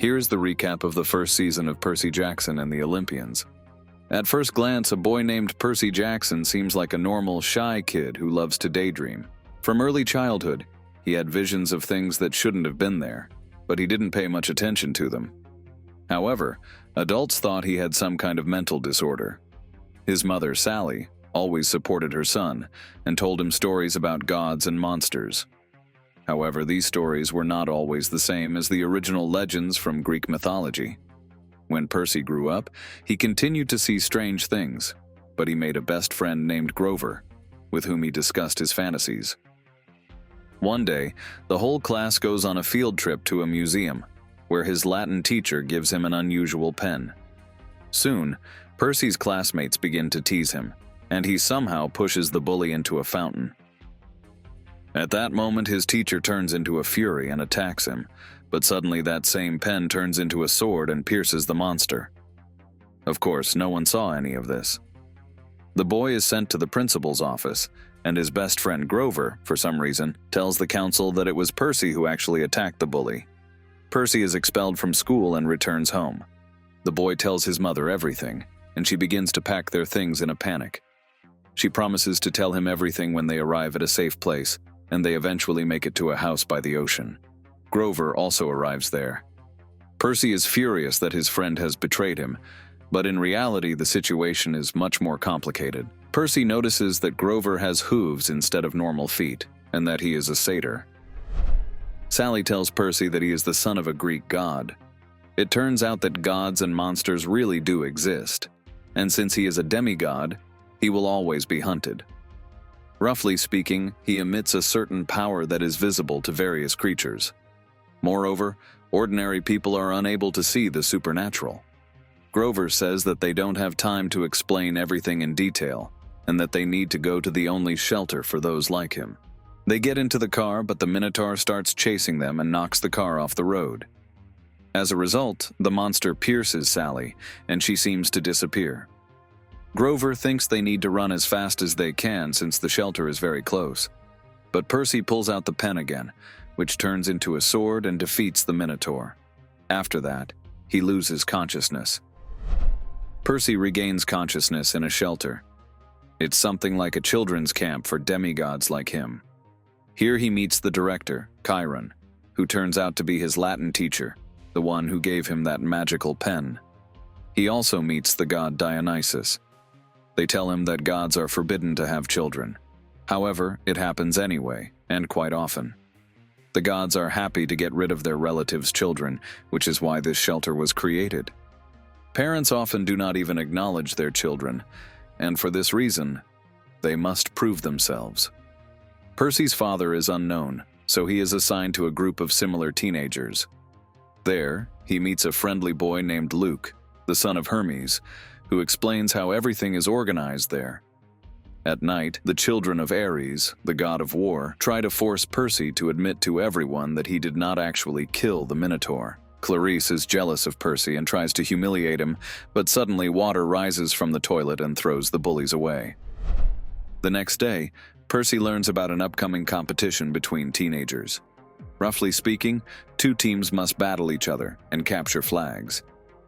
Here's the recap of the first season of Percy Jackson and the Olympians. At first glance, a boy named Percy Jackson seems like a normal, shy kid who loves to daydream. From early childhood, he had visions of things that shouldn't have been there, but he didn't pay much attention to them. However, adults thought he had some kind of mental disorder. His mother, Sally, always supported her son and told him stories about gods and monsters. However, these stories were not always the same as the original legends from Greek mythology. When Percy grew up, he continued to see strange things, but he made a best friend named Grover, with whom he discussed his fantasies. One day, the whole class goes on a field trip to a museum, where his Latin teacher gives him an unusual pen. Soon, Percy's classmates begin to tease him, and he somehow pushes the bully into a fountain. At that moment, his teacher turns into a fury and attacks him, but suddenly that same pen turns into a sword and pierces the monster. Of course, no one saw any of this. The boy is sent to the principal's office, and his best friend Grover, for some reason, tells the council that it was Percy who actually attacked the bully. Percy is expelled from school and returns home. The boy tells his mother everything, and she begins to pack their things in a panic. She promises to tell him everything when they arrive at a safe place, and they eventually make it to a house by the ocean. Grover also arrives there. Percy is furious that his friend has betrayed him, but in reality the situation is much more complicated. Percy notices that Grover has hooves instead of normal feet, and that he is a satyr. Sally tells Percy that he is the son of a Greek god. It turns out that gods and monsters really do exist, and since he is a demigod, he will always be hunted. Roughly speaking, he emits a certain power that is visible to various creatures. Moreover, ordinary people are unable to see the supernatural. Grover says that they don't have time to explain everything in detail, and that they need to go to the only shelter for those like him. They get into the car, but the Minotaur starts chasing them and knocks the car off the road. As a result, the monster pierces Sally, and she seems to disappear. Grover thinks they need to run as fast as they can since the shelter is very close. But Percy pulls out the pen again, which turns into a sword and defeats the Minotaur. After that, he loses consciousness. Percy regains consciousness in a shelter. It's something like a children's camp for demigods like him. Here he meets the director, Chiron, who turns out to be his Latin teacher, the one who gave him that magical pen. He also meets the god Dionysus. They tell him that gods are forbidden to have children. However, it happens anyway, and quite often. The gods are happy to get rid of their relatives' children, which is why this shelter was created. Parents often do not even acknowledge their children, and for this reason, they must prove themselves. Percy's father is unknown, so he is assigned to a group of similar teenagers. There, he meets a friendly boy named Luke, the son of Hermes, who explains how everything is organized there. At night, the children of Ares, the god of war, try to force Percy to admit to everyone that he did not actually kill the Minotaur. Clarice is jealous of Percy and tries to humiliate him, but suddenly water rises from the toilet and throws the bullies away. The next day, Percy learns about an upcoming competition between teenagers. Roughly speaking, two teams must battle each other and capture flags.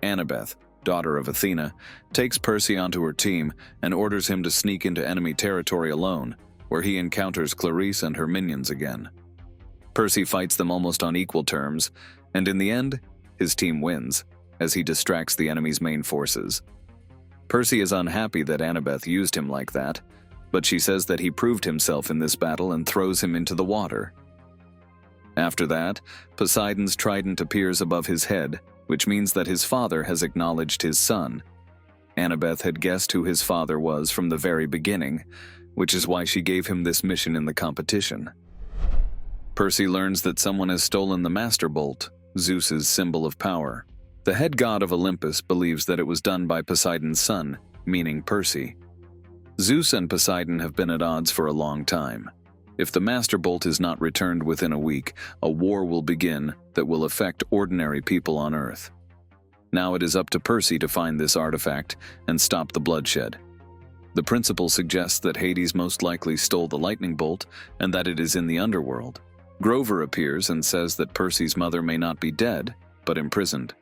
Annabeth, daughter of Athena, takes Percy onto her team and orders him to sneak into enemy territory alone, where he encounters Clarice and her minions again. Percy fights them almost on equal terms, and in the end, his team wins, as he distracts the enemy's main forces. Percy is unhappy that Annabeth used him like that, but she says that he proved himself in this battle and throws him into the water. After that, Poseidon's trident appears above his head, which means that his father has acknowledged his son. Annabeth had guessed who his father was from the very beginning, which is why she gave him this mission in the competition. Percy learns that someone has stolen the Master Bolt, Zeus's symbol of power. The head god of Olympus believes that it was done by Poseidon's son, meaning Percy. Zeus and Poseidon have been at odds for a long time. If the Master Bolt is not returned within a week, a war will begin that will affect ordinary people on Earth. Now it is up to Percy to find this artifact and stop the bloodshed. The principal suggests that Hades most likely stole the lightning bolt and that it is in the underworld. Grover appears and says that Percy's mother may not be dead, but imprisoned.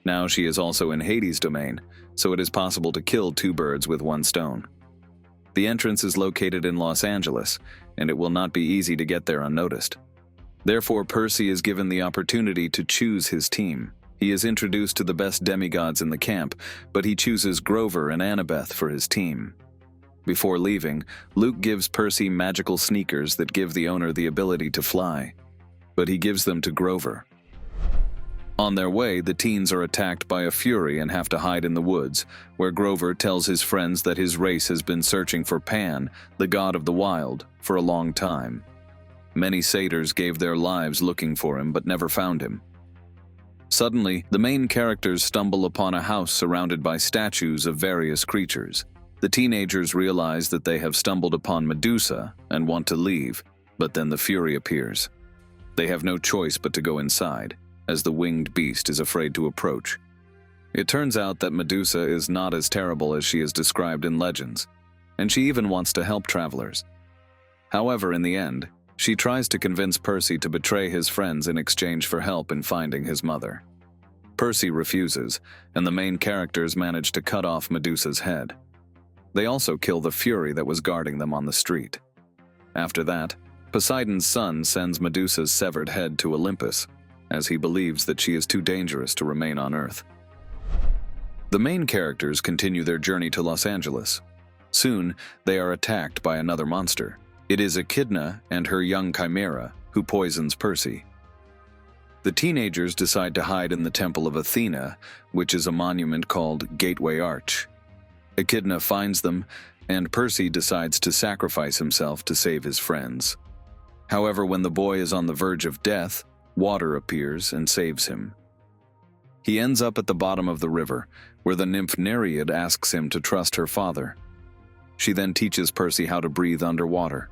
Now she is also in Hades' domain, so it is possible to kill two birds with one stone. The entrance is located in Los Angeles, and it will not be easy to get there unnoticed. Therefore, Percy is given the opportunity to choose his team. He is introduced to the best demigods in the camp, but he chooses Grover and Annabeth for his team. Before leaving, Luke gives Percy magical sneakers that give the owner the ability to fly, but he gives them to Grover. On their way, the teens are attacked by a fury and have to hide in the woods, where Grover tells his friends that his race has been searching for Pan, the god of the wild, for a long time. Many satyrs gave their lives looking for him but never found him. Suddenly, the main characters stumble upon a house surrounded by statues of various creatures. The teenagers realize that they have stumbled upon Medusa and want to leave, but then the fury appears. They have no choice but to go inside, as the winged beast is afraid to approach. It turns out that Medusa is not as terrible as she is described in legends, and she even wants to help travelers. However, in the end, she tries to convince Percy to betray his friends in exchange for help in finding his mother. Percy refuses, and the main characters manage to cut off Medusa's head. They also kill the fury that was guarding them on the street. After that, Poseidon's son sends Medusa's severed head to Olympus, as he believes that she is too dangerous to remain on Earth. The main characters continue their journey to Los Angeles. Soon, they are attacked by another monster. It is Echidna and her young chimera, who poisons Percy. The teenagers decide to hide in the Temple of Athena, which is a monument called Gateway Arch. Echidna finds them, and Percy decides to sacrifice himself to save his friends. However, when the boy is on the verge of death, water appears and saves him. He ends up at the bottom of the river, where the nymph Nereid asks him to trust her father. She then teaches Percy how to breathe underwater.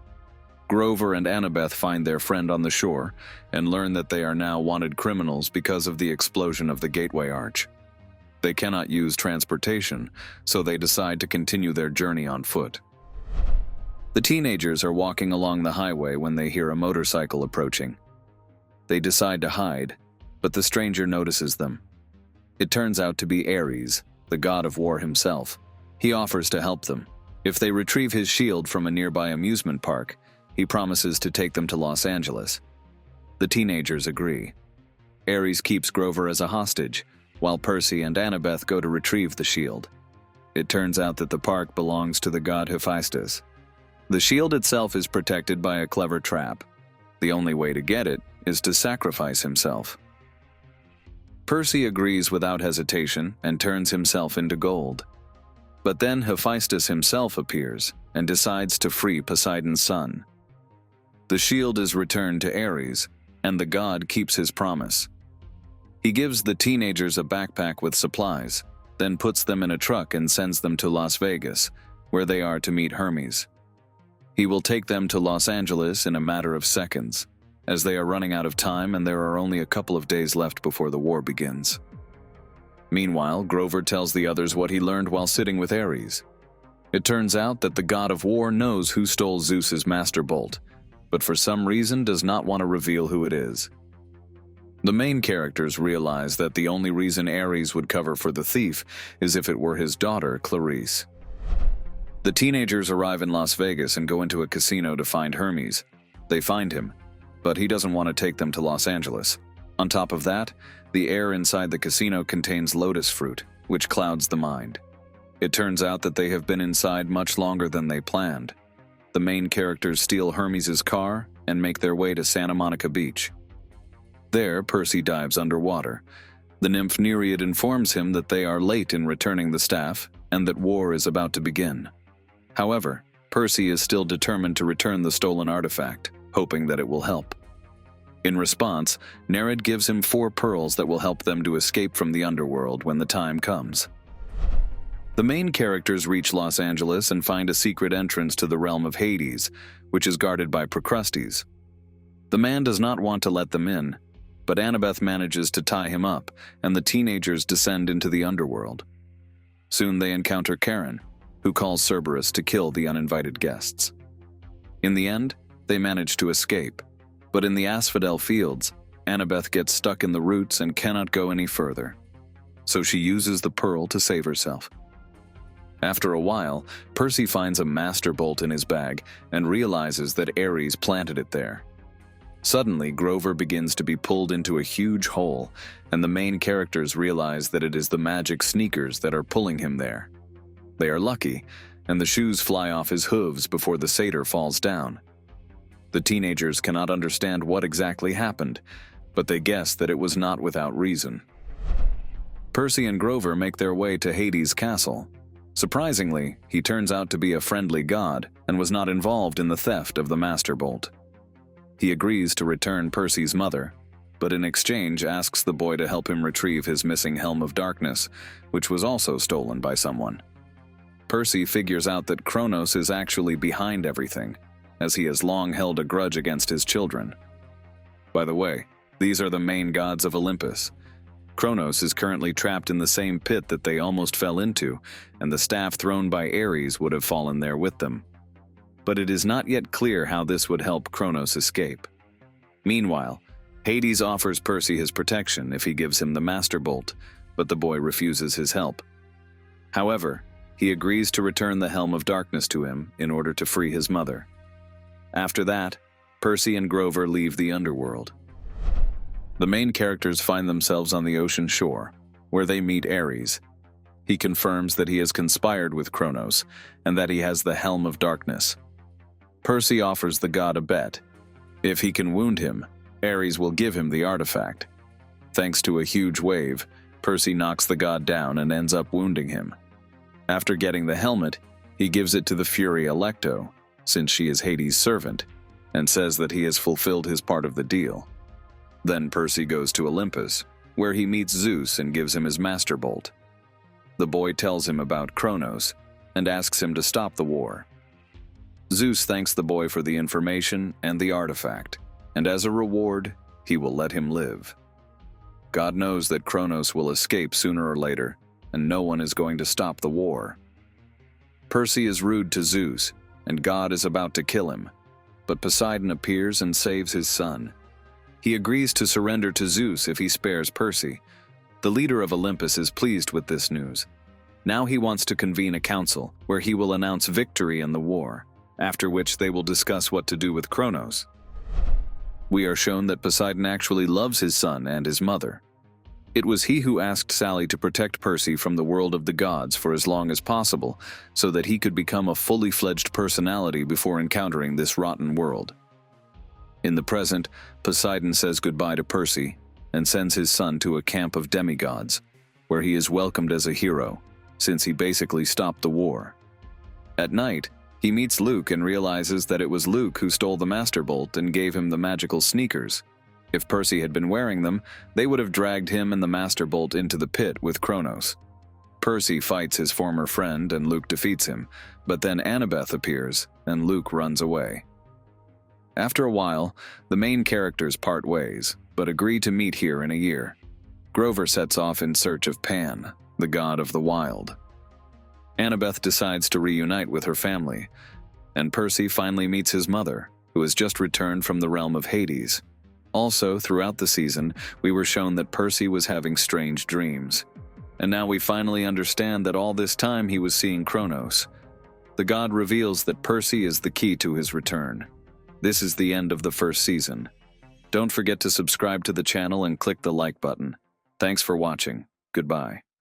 Grover and Annabeth find their friend on the shore and learn that they are now wanted criminals because of the explosion of the Gateway Arch. They cannot use transportation, so they decide to continue their journey on foot. The teenagers are walking along the highway when they hear a motorcycle approaching. They decide to hide, but the stranger notices them. It turns out to be Ares, the god of war himself. He offers to help them. If they retrieve his shield from a nearby amusement park, he promises to take them to Los Angeles. The teenagers agree. Ares keeps Grover as a hostage, while Percy and Annabeth go to retrieve the shield. It turns out that the park belongs to the god Hephaestus. The shield itself is protected by a clever trap. The only way to get it is to sacrifice himself. Percy agrees without hesitation and turns himself into gold. But then Hephaestus himself appears and decides to free Poseidon's son. The shield is returned to Ares, and the god keeps his promise. He gives the teenagers a backpack with supplies, then puts them in a truck and sends them to Las Vegas, where they are to meet Hermes. He will take them to Los Angeles in a matter of seconds, as they are running out of time and there are only a couple of days left before the war begins. Meanwhile, Grover tells the others what he learned while sitting with Ares. It turns out that the god of war knows who stole Zeus's master bolt, but for some reason does not want to reveal who it is. The main characters realize that the only reason Ares would cover for the thief is if it were his daughter, Clarice. The teenagers arrive in Las Vegas and go into a casino to find Hermes. They find him, but he doesn't want to take them to Los Angeles. On top of that, the air inside the casino contains lotus fruit, which clouds the mind. It turns out that they have been inside much longer than they planned. The main characters steal Hermes' car and make their way to Santa Monica Beach. There, Percy dives underwater. The nymph Nereid informs him that they are late in returning the staff and that war is about to begin. However, Percy is still determined to return the stolen artifact, hoping that it will help. In response, Nereid gives him 4 pearls that will help them to escape from the underworld when the time comes. The main characters reach Los Angeles and find a secret entrance to the realm of Hades, which is guarded by Procrustes. The man does not want to let them in, but Annabeth manages to tie him up, and the teenagers descend into the underworld. Soon they encounter Charon, who calls Cerberus to kill the uninvited guests. In the end, they manage to escape, but in the Asphodel fields, Annabeth gets stuck in the roots and cannot go any further. So she uses the pearl to save herself. After a while, Percy finds a master bolt in his bag and realizes that Ares planted it there. Suddenly, Grover begins to be pulled into a huge hole, and the main characters realize that it is the magic sneakers that are pulling him there. They are lucky, and the shoes fly off his hooves before the satyr falls down. The teenagers cannot understand what exactly happened, but they guess that it was not without reason. Percy and Grover make their way to Hades' castle. Surprisingly, he turns out to be a friendly god and was not involved in the theft of the Master Bolt. He agrees to return Percy's mother, but in exchange asks the boy to help him retrieve his missing Helm of Darkness, which was also stolen by someone. Percy figures out that Kronos is actually behind everything, as he has long held a grudge against his children. By the way, these are the main gods of Olympus. Kronos is currently trapped in the same pit that they almost fell into, and the staff thrown by Ares would have fallen there with them. But it is not yet clear how this would help Kronos escape. Meanwhile, Hades offers Percy his protection if he gives him the Master Bolt, but the boy refuses his help. However, he agrees to return the Helm of Darkness to him in order to free his mother. After that, Percy and Grover leave the underworld. The main characters find themselves on the ocean shore, where they meet Ares. He confirms that he has conspired with Kronos, and that he has the Helm of Darkness. Percy offers the god a bet. If he can wound him, Ares will give him the artifact. Thanks to a huge wave, Percy knocks the god down and ends up wounding him. After getting the helmet, he gives it to the Fury Alecto, since she is Hades' servant, and says that he has fulfilled his part of the deal. Then Percy goes to Olympus, where he meets Zeus and gives him his Master Bolt. The boy tells him about Kronos and asks him to stop the war. Zeus thanks the boy for the information and the artifact, and as a reward, he will let him live. God knows that Kronos will escape sooner or later, and no one is going to stop the war. Percy is rude to Zeus, and God is about to kill him, but Poseidon appears and saves his son. He agrees to surrender to Zeus if he spares Percy. The leader of Olympus is pleased with this news. Now he wants to convene a council where he will announce victory in the war, after which they will discuss what to do with Kronos. We are shown that Poseidon actually loves his son and his mother. It was he who asked Sally to protect Percy from the world of the gods for as long as possible, so that he could become a fully fledged personality before encountering this rotten world. In the present, Poseidon says goodbye to Percy and sends his son to a camp of demigods, where he is welcomed as a hero, since he basically stopped the war. At night, he meets Luke and realizes that it was Luke who stole the Master Bolt and gave him the magical sneakers. If Percy had been wearing them, they would have dragged him and the Master Bolt into the pit with Kronos. Percy fights his former friend and Luke defeats him, but then Annabeth appears and Luke runs away. After a while, the main characters part ways, but agree to meet here in a year. Grover sets off in search of Pan, the god of the wild. Annabeth decides to reunite with her family, and Percy finally meets his mother, who has just returned from the realm of Hades. Also, throughout the season, we were shown that Percy was having strange dreams. And now we finally understand that all this time he was seeing Kronos. The god reveals that Percy is the key to his return. This is the end of the first season. Don't forget to subscribe to the channel and click the like button. Thanks for watching. Goodbye.